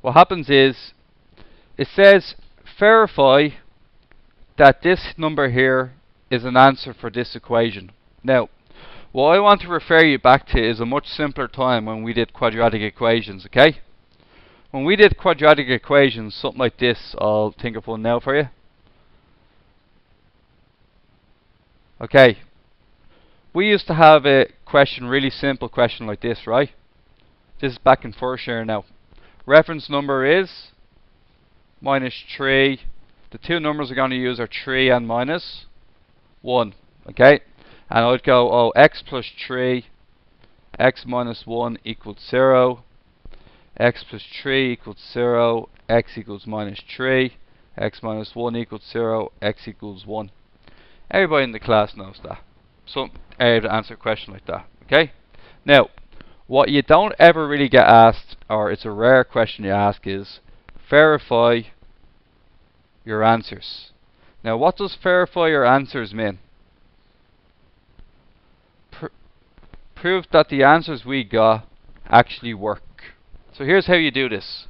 what happens is it says verify that this number here is an answer for this equation. Now, what I want to refer you back to is a much simpler time when we did quadratic equations, okay? When we did quadratic equations, something like this, I'll think of one now for you. Okay, we used to have a question, really simple question like this, right? This is back in first year now. Reference number is minus 3. The two numbers we're going to use are 3 and minus 1, okay? And I'd go, oh, x plus 3, x minus 1 equals 0, x plus 3 equals 0, x equals minus 3, x minus 1 equals 0, x equals 1. Everybody in the class knows that. So, able to answer a question like that, okay? Now, what you don't ever really get asked, or it's a rare question you ask, is verify your answers. Now, what does verify your answers mean? Prove that the answers we got actually work. So here's how you do this.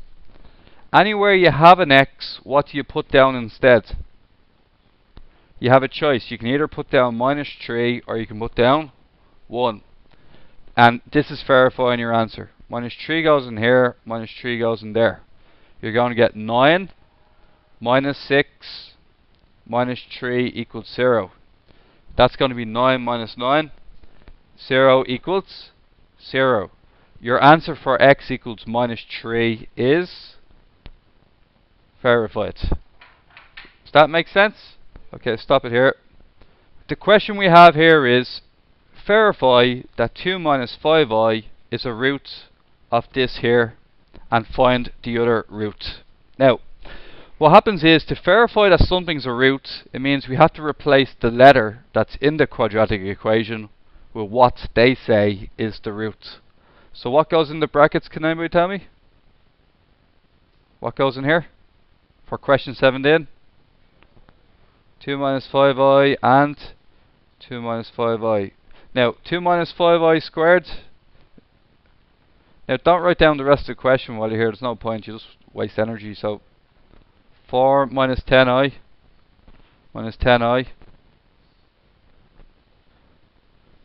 Anywhere you have an x, what do you put down instead? You have a choice. You can either put down minus 3 or you can put down 1. And this is verifying your answer. Minus 3 goes in here, minus 3 goes in there. You're going to get 9 minus 6 minus 3 equals 0. That's going to be 9 minus 9. 0 equals 0. Your answer for x equals minus 3 is verified. Does that make sense? Okay, stop it here. The question we have here is verify that 2 minus 5i is a root of this here and find the other root. Now, what happens is to verify that something's a root, it means we have to replace the letter that's in the quadratic equation with what they say is the root. So what goes in the brackets, can anybody tell me? What goes in here for question 17? 2 minus 5i and 2 minus 5i. Now, 2 minus 5i squared. Now, don't write down the rest of the question while you're here. There's no point. You just waste energy. So, 4 minus 10i minus 10i.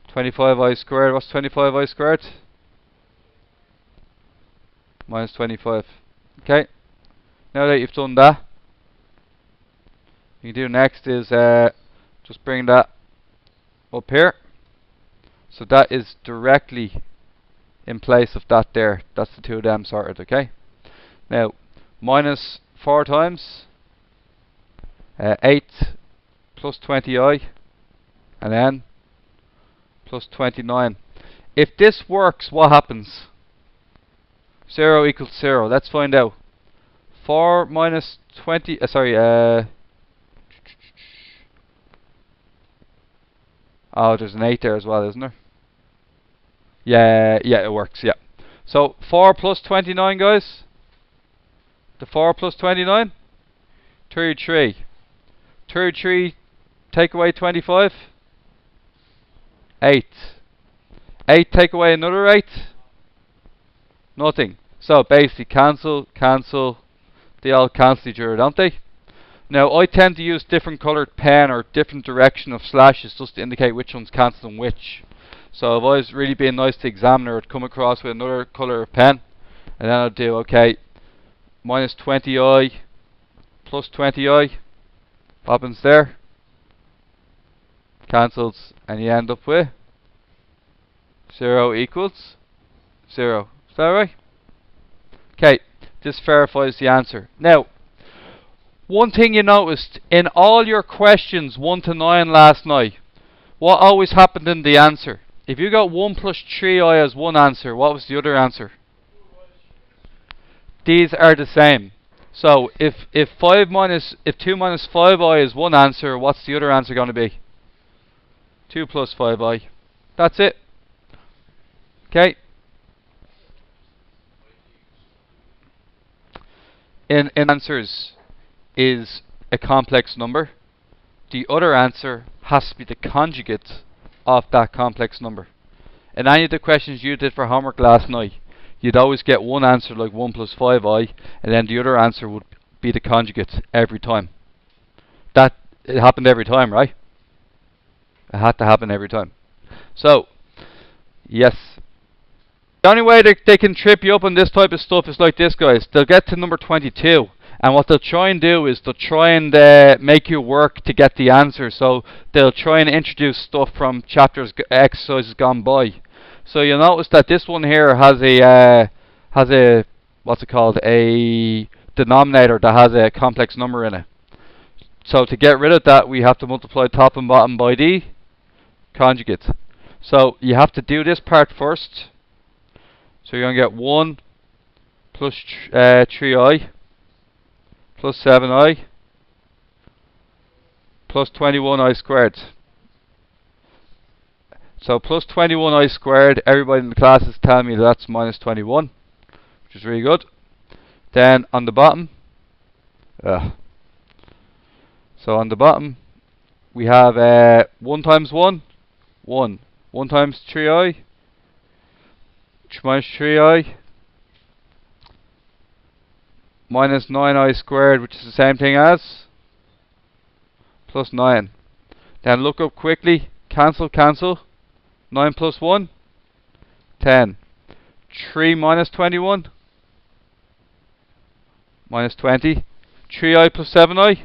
25i squared. What's 25i squared? Minus 25. Okay. Now that you've done that, you do next is just bring that up here. So that is directly in place of that there. That's the two of them sorted, okay? Now, minus 4 times 8 plus 20i, and then plus 29. If this works, what happens? 0 equals 0. Let's find out. 4 minus 20, oh, there's an 8 there as well, isn't there? Yeah, it works, yeah. So, 4 plus 29, guys. The 4 plus 29? 33. 33, take away 25? 8. 8, take away another 8? Nothing. So, basically, cancel. They all cancel each other, don't they? Now, I tend to use different coloured pen or different direction of slashes just to indicate which one's cancelling which. So if I was really being nice to the examiner, I'd come across with another colour of pen, and then I'd do, okay, minus 20i plus 20i. What happens there? Cancels, and you end up with 0 equals 0. Is that right? Okay, this verifies the answer. Now, one thing you noticed in all your questions 1 to 9 last night, what always happened in the answer? If you got 1 plus 3i as one answer, what was the other answer? These are the same. So if 2 minus 5i is one answer, what's the other answer going to be? 2 plus 5i. That's it. Okay. In answers is a complex number. The other answer has to be the conjugate of that complex number. In any of the questions you did for homework last night, you'd always get one answer like 1 plus 5i, and then the other answer would be the conjugate every time. That it happened every time, right? It had to happen every time. So, yes. The only way they can trip you up on this type of stuff is like this, guys. They'll get to number 22, and what they'll try and do is they'll try and make you work to get the answer. So they'll try and introduce stuff from exercises gone by. So you'll notice that this one here has a what's it called, a denominator that has a complex number in it. So to get rid of that, we have to multiply top and bottom by the conjugate. So you have to do this part first. So you're going to get 1 plus 3i plus 7i plus 21i squared. So plus 21i squared, everybody in the class is telling me that's minus 21, which is really good. Then on the bottom, so on the bottom, we have 1 times 1, 1. 1 times 3i, minus 3i, minus 9i squared, which is the same thing as plus 9. Then look up quickly, cancel, cancel. 9 plus 1, 10. 3 minus 21, minus 20. 3i plus 7i,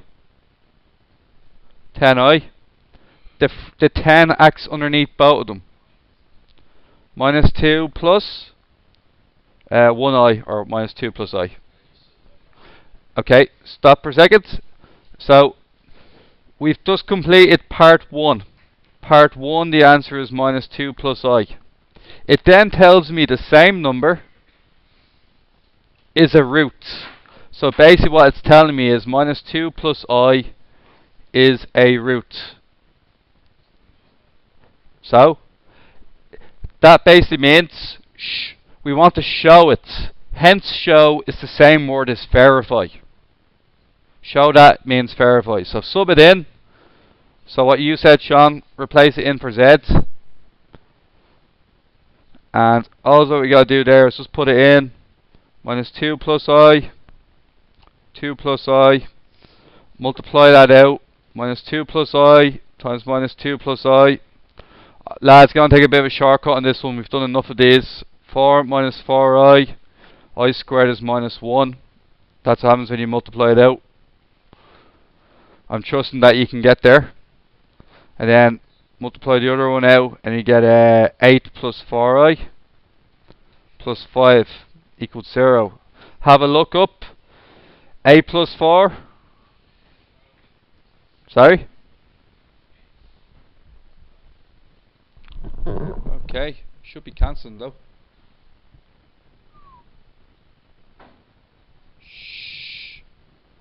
10i. The 10 acts underneath both of them. Minus 2 plus 1i, or minus 2 plus I. Okay, stop for a second. So, we've just completed part 1. Part 1, the answer is minus 2 plus I. It then tells me the same number is a root. So basically what it's telling me is minus 2 plus I is a root. So, that basically means we want to show it. Hence, show is the same word as verify. Show that means verify. So sub it in. So what you said, Sean, replace it in for z. And all that we got to do there is just put it in. Minus 2 plus I. 2 plus I. Multiply that out. Minus 2 plus I times minus 2 plus I. Lads, going to take a bit of a shortcut on this one. We've done enough of these. 4 minus 4i. I squared is minus 1. That's what happens when you multiply it out. I'm trusting that you can get there. And then multiply the other one out, and you get 8 plus 4i plus 5 equals 0. Have a look up. 8 plus 4. Sorry? Okay. Should be cancelling though.